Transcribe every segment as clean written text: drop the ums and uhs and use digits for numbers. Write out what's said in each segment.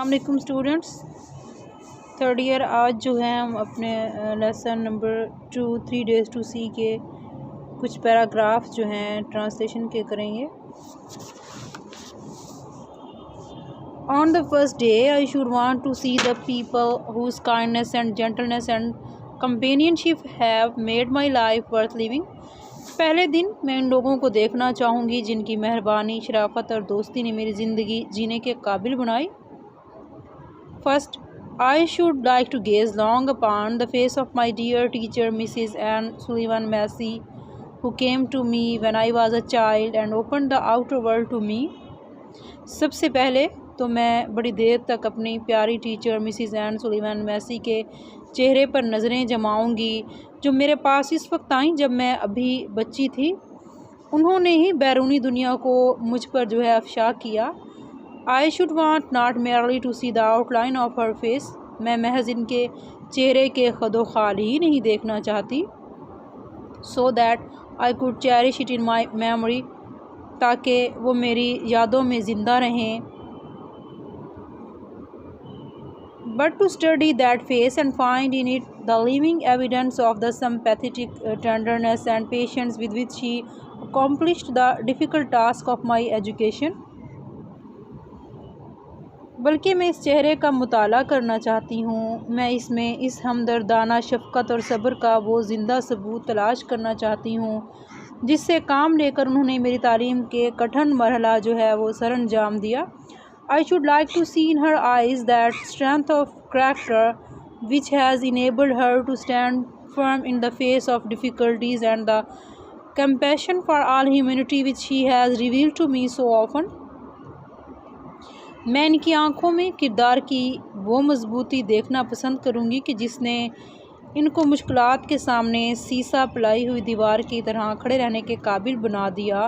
अस्सलाम students, third year. आज जो है हम अपने lesson number 2 3 days to see के कुछ पैराग्राफ जो हैं ट्रांसलेशन के करेंगे। On the first day I should want to see the people whose kindness and gentleness and companionship have made my life worth living. पहले दिन मैं इन लोगों को देखना चाहूँगी जिनकी मेहरबानी, शराफत और दोस्ती ने मेरी ज़िंदगी जीने के काबिल बनाई। First, I should like to gaze long upon the face of my dear teacher, Mrs. Anne Sullivan Massey, who came to me when I was a child and opened the outer world to me. सबसे पहले तो मैं बड़ी देर तक अपनी प्यारी teacher Mrs Anne Sullivan Macy के चेहरे पर नज़रें जमाऊंगी, जो मेरे पास इस वक्त आई जब मैं अभी बच्ची थी। उन्होंने ही बैरूनी दुनिया को मुझ पर जो है अफशा किया। I should want not merely to see the outline of her face. मैं महज इनके चेहरे के खदो खाल ही नहीं देखना चाहती। So that I could cherish it in my memory, ताकि वो मेरी यादों में ज़िंदा रहें। But to study that face and find in it the living evidence of the sympathetic tenderness and patience with which she accomplished the difficult task of my education. बल्कि मैं इस चेहरे का मुताला करना चाहती हूँ। मैं इसमें इस हमदर्दाना शफ़क़त और सब्र का वो ज़िंदा सबूत तलाश करना चाहती हूँ जिससे काम लेकर उन्होंने मेरी तालीम के कठिन मरहला जो है वो सर अंजाम दिया। I should like to see in her eyes that strength of character which has enabled her to stand firm in the face of difficulties and the compassion for all humanity which she has revealed to me so often. मैं इनकी आँखों में किरदार की वो मजबूती देखना पसंद करूँगी कि जिसने इनको मुश्किलात के सामने सीसा पिलाई हुई दीवार की तरह खड़े रहने के काबिल बना दिया,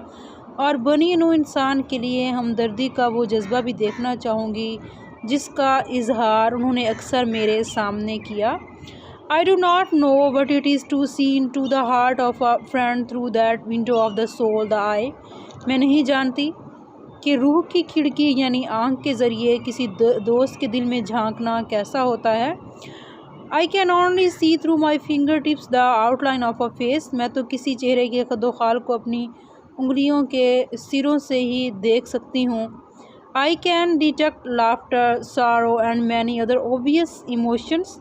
और बनी नू इंसान के लिए हमदर्दी का वो जज्बा भी देखना चाहूँगी जिसका इजहार उन्होंने अक्सर मेरे सामने किया। I do not know what it is to see into the heart of a friend through that window of the soul the eye. मैं नहीं जानती कि रूह की खिड़की यानी आँख के ज़रिए किसी दोस्त के दिल में झांकना कैसा होता है। I can only see through my fingertips the outline of a face. मैं तो किसी चेहरे के खदो खाल को अपनी उंगलियों के सिरों से ही देख सकती हूँ। आई कैन डिटेक्ट लाफ्टर, सारो and many other obvious emotions.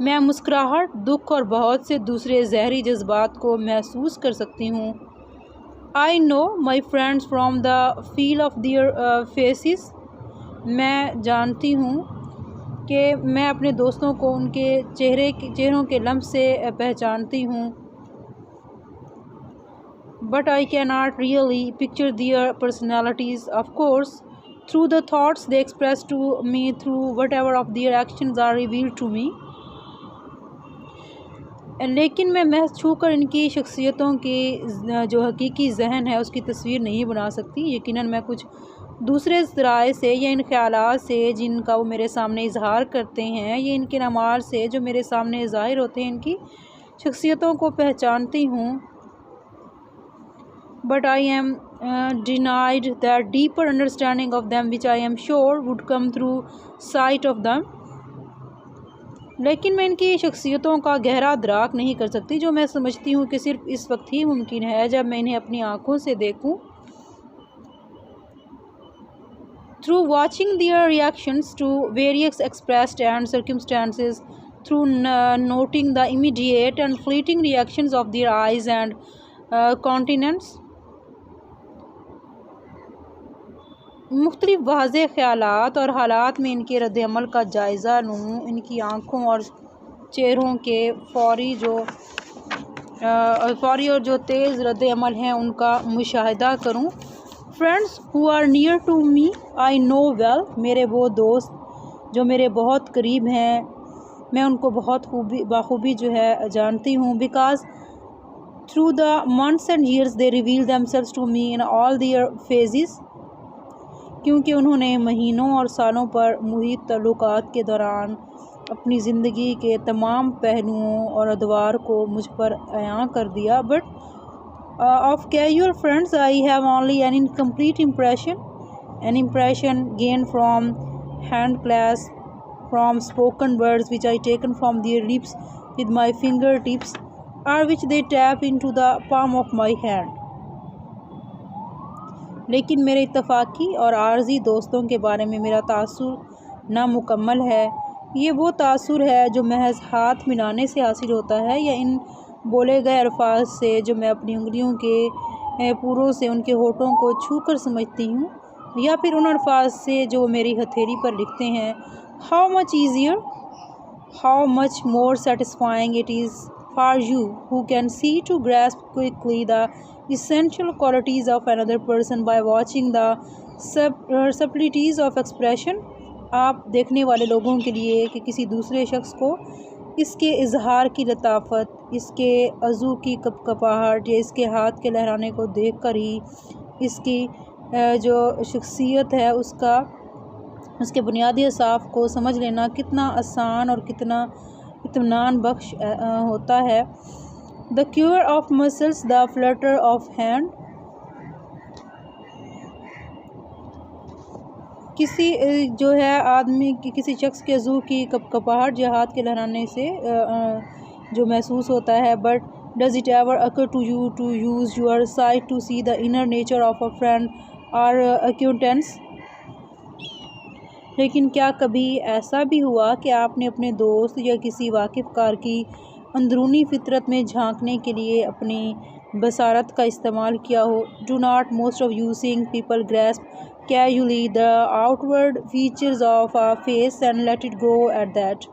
मैं मुस्कुराहट, दुख और बहुत से दूसरे जहरी जज्बात को महसूस कर सकती हूँ। I know my friends from the feel of their faces. मैं जानती हूँ कि मैं अपने दोस्तों को उनके चेहरों के लम्ह से पहचानती हूँ। But I cannot really picture their personalities, of course, through the thoughts they express to me, through whatever of their actions are revealed to me. लेकिन मैं महज छू कर इनकी शख्सियतों की जो हकीकी जहन है उसकी तस्वीर नहीं बना सकती। यकीनन मैं कुछ दूसरे ज़राए से या इन ख्यालात से जिनका वो मेरे सामने इजहार करते हैं या इनके नमार से जो मेरे सामने ज़ाहिर होते हैं इनकी शख्सियतों को पहचानती हूँ। But I am denied that deeper understanding of them which I am sure would come through site of them. लेकिन मैं इनकी शख्सियतों का गहरा अदराक नहीं कर सकती जो मैं समझती हूँ कि सिर्फ इस वक्त ही मुमकिन है जब मैं इन्हें अपनी आँखों से देखूँ। Through watching their reactions to various expressed and circumstances, through noting the immediate and fleeting reactions of their eyes and continents. मुख्तलिफ वाज़े ख़यालात और हालात में इनके रद्द-ए-अमल का जायज़ा लूँ। इनकी आँखों और चेहरों के फ़ौरी और जो तेज़ रद्द-ए-अमल हैं उनका मुशाहिदा करूँ। Friends who are near to me I know well. मेरे वो दोस्त जो मेरे बहुत करीब हैं मैं उनको बहुत बाखूबी जो है जानती हूँ। Because through the months and years they reveal themselves to me in all their phases. क्योंकि उन्होंने महीनों और सालों पर मुहित तल्लुकात के दौरान अपनी ज़िंदगी के तमाम पहलुओं और अदवार को मुझ पर अयां कर दिया। But of casual friends I have only an incomplete impression. an impression gained from hand clasp, from spoken words which I taken from their lips with my fingertips, or which they tap into the palm of my hand. लेकिन मेरे इत्तफाकी और आर्जी दोस्तों के बारे में मेरा तासुर नामुकम्मल है। ये वो तासुर है जो महज हाथ मिलाने से हासिल होता है, या इन बोले गए अल्फाज से जो मैं अपनी उंगलियों के पूरों से उनके होठों को छू कर समझती हूँ, या फिर उन अल्फाज से जो मेरी हथेली पर लिखते हैं। How much easier, how much more satisfying it is for you who can see to grasp quickly the essential qualities of another person by watching the subtleties of expression। आप देखने वाले लोगों के लिए कि किसी दूसरे शख्स को इसके इजहार की लताफत, इसके अज़ू की कपकपाहट या इसके हाथ के लहराने को देखकर ही इसकी जो शख्सियत है उसके बुनियादी असाफ को समझ लेना कितना आसान और कितना इत्मीनान बख्श होता है। The cure of muscles, the flutter of hand। किसी जो है आदमी की किसी शख्स के अज़ू की कपकपाहट या हाथ के लहराने से जो महसूस होता है। But does it ever occur to you to use your sight to see the inner nature of a friend or acquaintance? लेकिन क्या कभी ऐसा भी हुआ कि आपने अपने दोस्त या किसी वाकिफ़कार की अंदरूनी फितरत में झांकने के लिए अपनी बसारत का इस्तेमाल किया हो? Do not most of you seeing people grasp casually the outward features of a face and let it go at that.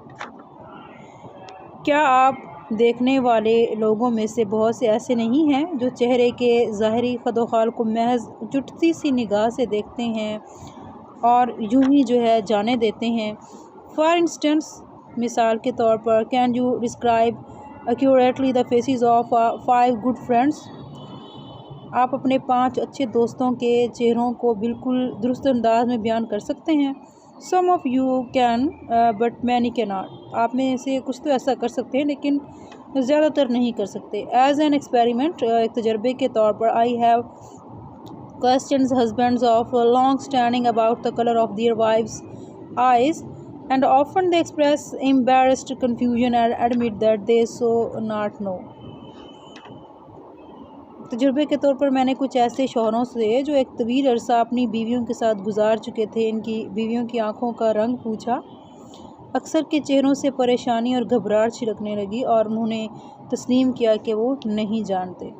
क्या आप देखने वाले लोगों में से बहुत से ऐसे नहीं हैं जो चेहरे के ज़ाहरी खदोखाल को महज जुटती सी निगाह से देखते हैं और यूं ही जो है जाने देते हैं? फॉर इंस्टेंस, मिसाल के तौर पर, can you describe accurately the faces of 5 good friends? आप अपने 5 अच्छे दोस्तों के चेहरों को बिल्कुल दुरुस्त अंदाज में बयान कर सकते हैं? Some of you can but many cannot. आप में से कुछ तो ऐसा कर सकते हैं लेकिन ज़्यादातर नहीं कर सकते। एज एन एक्सपेरिमेंट, एक तजर्बे के तौर पर, I have questions husbands of long standing about the colour of their wife's eyes and often they express embarrassed confusion and admit that they so not know। तजुर्बे के तौर पर मैंने कुछ ऐसे शौहरों से जो एक तवील अरसा अपनी बीवियों के साथ गुजार चुके थे, इनकी बीवियों की आंखों का रंग पूछा। अक्सर के चेहरों से परेशानी और घबराहट छिलकने लगी और उन्होंने तस्लीम किया कि वो नहीं जानते।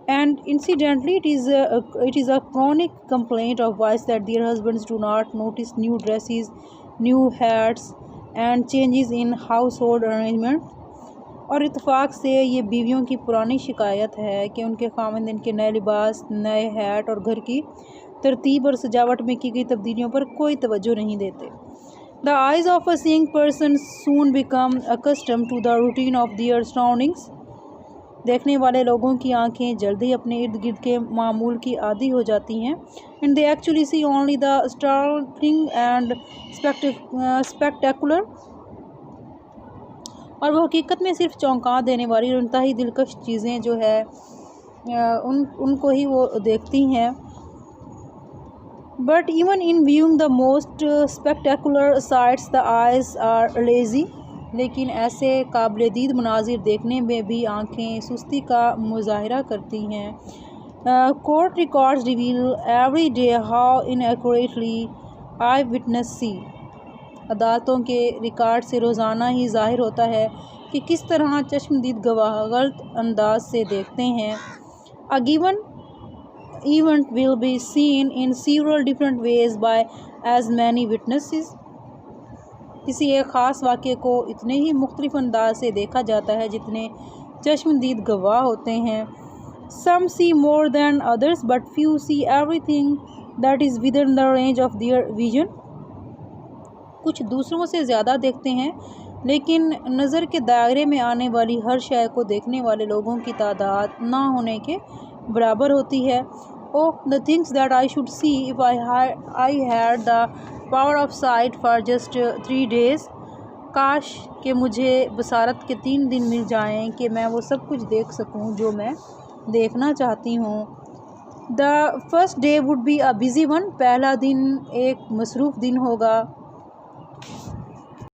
And incidentally, it is a chronic complaint of wives that their husbands do not notice new dresses, new hats and changes in household arrangement। और इत्तेफाक से ये बीवियों की पुरानी शिकायत है कि उनके खामिंद इनके नए लिबास, नए हैट और घर की तरतीब और सजावट में की गई तब्दीलियों पर कोई तवज्जो नहीं देते। The eyes of a seeing person soon become accustomed to the routine of their surroundings। देखने वाले लोगों की आंखें जल्दी अपने इर्द गिर्द के मामूल की आदी हो जाती हैं। And they actually see only the startling and spectacular. और वो हकीकत में सिर्फ चौंका देने वाली और इंतहाई दिलकश चीज़ें जो है उनको ही वो देखती हैं। But even in viewing the most spectacular sights the eyes are lazy. लेकिन ऐसे काबिल दीद मनाजिर देखने में भी आँखें सुस्ती का मुजाहरा करती हैं। Court records reveal every day how inaccurately eye witness see. अदालतों के रिकॉर्ड से रोज़ाना ही ज़ाहिर होता है कि किस तरह चश्मदीद गवाह गलत अंदाज से देखते हैं। A given event will be seen in several different ways by as many witnesses। किसी एक ख़ास वाक़े को इतने ही मुख्तलिफ अंदाज से देखा जाता है जितने चश्मदीद गवाह होते हैं। Some see more than others but few see everything that is within the range of their vision. कुछ दूसरों से ज़्यादा देखते हैं लेकिन नज़र के दायरे में आने वाली हर शय को देखने वाले लोगों की तादाद ना होने के बराबर होती है। ओह the things that I should see if I had the power of site for just 3 days। काश कि मुझे बसारत के 3 दिन मिल जाएं कि मैं वो सब कुछ देख सकूं जो मैं देखना चाहती हूँ। The first day would be a busy one, पहला दिन एक मसरूफ़ दिन होगा।